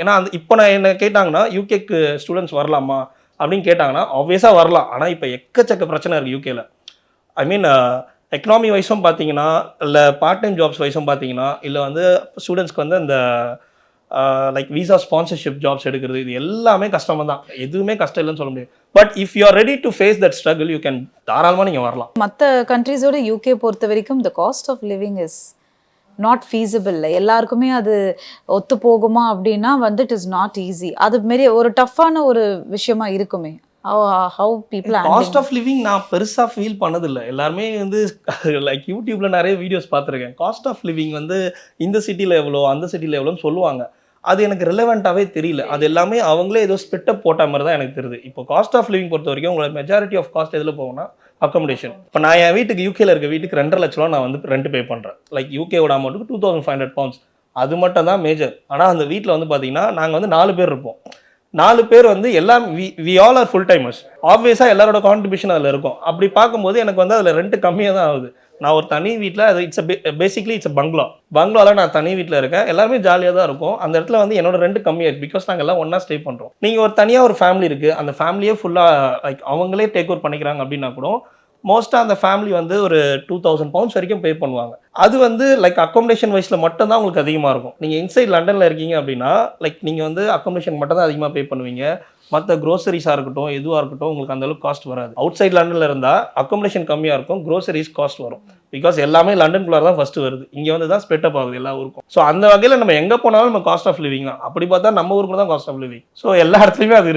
ஏன்னா இப்போ நான் என்ன கேட்டாங்கன்னா யூகேக்கு ஸ்டூடெண்ட்ஸ் வரலாமா அப்படின்னு கேட்டாங்கன்னா ஆப்வியஸாக வரலாம். ஆனால் இப்போ எக்கச்சக்க பிரச்சனை இருக்குது யூகேல. ஐ மீன் எக்கனாமி வைஸும் பார்த்தீங்கன்னா, இல்லை பார்ட் டைம் ஜாப்ஸ் வைஸும் பார்த்தீங்கன்னா, இல்லை வந்து ஸ்டூடெண்ட்ஸ்க்கு வந்து இந்த லைக் விசா ஸ்பான்சர்ஷிப் ஜாப்ஸ் எடுக்கிறது, இது எல்லாமே கஷ்டமாக தான். எதுவுமே கஷ்டம் இல்லைன்னு சொல்ல முடியாது. But if you are ready to face that struggle, you can தாராளமாக நீங்கள் வரலாம். மற்ற கண்ட்ரீஸோட யூகே பொறுத்த வரைக்கும் the cost of living is not feasible. எல்லாருக்குமே அது ஒத்து போகுமா அப்படின்னா வந்து இட் இஸ் நாட் ஈஸி. அது மாரி ஒரு டஃப்பான ஒரு விஷயமா இருக்குமே. How people cost of living நான் பெருசாக ஃபீல் பண்ணதில்லை. எல்லாருமே வந்து லைக் யூடியூப்பில் நிறைய வீடியோஸ் பார்த்துருக்கேன். காஸ்ட் ஆஃப் லிவிங் வந்து இந்த சிட்டியில் எவ்வளோ, அந்த சிட்டியில் எவ்வளோன்னு சொல்லுவாங்க. அது எனக்கு ரிலவெண்ட்டாகவே தெரியல. அது எல்லாமே அவங்களே ஏதோ ஸ்பிட்டப் போட்ட மாதிரி தான் எனக்கு தெரியுது. இப்போ காஸ்ட் ஆஃப் லிவிங் பொறுத்த வரைக்கும் உங்களை மெஜாரிட்டி ஆஃப் காஸ்ட் எதில் போகும்னா அக்கமடேஷன். இப்போ நான் என் வீட்டுக்கு யூகேல இருக்க வீட்டுக்கு 2.5 லட்ச ரூபா நான் வந்து ரெண்ட் பே பண்ணுறேன். லைக் யூகேவோட அமௌண்ட்டுக்கு 2500 pounds. அது மட்டும் தான் மேஜர். ஆனால் அந்த வீட்டில் வந்து பார்த்தீங்கன்னா நாங்கள் வந்து 4 பேர் இருப்போம். 4 பேர் வந்து எல்லாம் we all are full timers. ஆப்வியஸாக எல்லாரோட கான்ட்ரிபியூஷன் அதில் இருக்கும். அப்படி பார்க்கும்போது எனக்கு வந்து அதில் ரெண்ட் கம்மியாக தான் ஆகுது. நான் ஒரு தனி வீட்டில் அது பேசிக்லி இட்ஸ் பங்களா. பங்களாவில் நான் தனி வீட்டில் இருக்கேன். எல்லாமே ஜாலியாக தான் இருக்கும். அந்த இடத்துல வந்து என்னோட ரெண்ட் கம்மியாக பிகாஸ் நாங்கள் எல்லாம் ஒன்றா ஸ்டே பண்ணுறோம். நீங்கள் ஒரு தனியாக ஒரு ஃபேமிலி இருக்குது, அந்த ஃபேமிலியே ஃபுல்லாக லைக் அவங்களே டேக் ஓவர் பண்ணிக்கிறாங்க அப்படின்னா கூட மோஸ்ட்டாக அந்த ஃபேமிலி வந்து ஒரு 2000 pounds வரைக்கும் பே பண்ணுவாங்க. அது வந்து லைக் அக்காமடேஷன் வைஸில் மட்டும் தான் உங்களுக்கு அதிகமாக இருக்கும். நீங்கள் இன்சைட் லண்டனில் இருக்கீங்க அப்படின்னா லைக் நீங்கள் வந்து அக்காமடேஷன் மட்டும் தான் அதிகமாக பே பண்ணுவீங்க. மற்ற க்ரோசரிஸாக இருக்கட்டும் எதுவாக இருக்கட்டும் உங்களுக்கு அந்தளவுக்கு காஸ்ட் வராது. அவுட் சைட் லண்டனில் இருந்தால் அக்காமடேஷன் கம்மியாக இருக்கும், க்ரோசரிஸ் காஸ்ட் வரும். பிகாஸ் எல்லாமே லண்டனுக்குள்ளார தான் ஃபஸ்ட்டு வருது. இங்கே வந்து தான் ஸ்ப்ரெட் ஆகுது எல்லா ஊருக்கும். ஸோ அந்த வகையில் நம்ம எங்கே போனாலும் நம்ம காஸ்ட் ஆஃப் லிவிங் தான். அப்படி பார்த்தா நம்ம ஊருக்கு தான் காஸ்ட் ஆஃப் லிவிங். ஸோ எல்லா இடத்துலையுமே அது இருக்குது.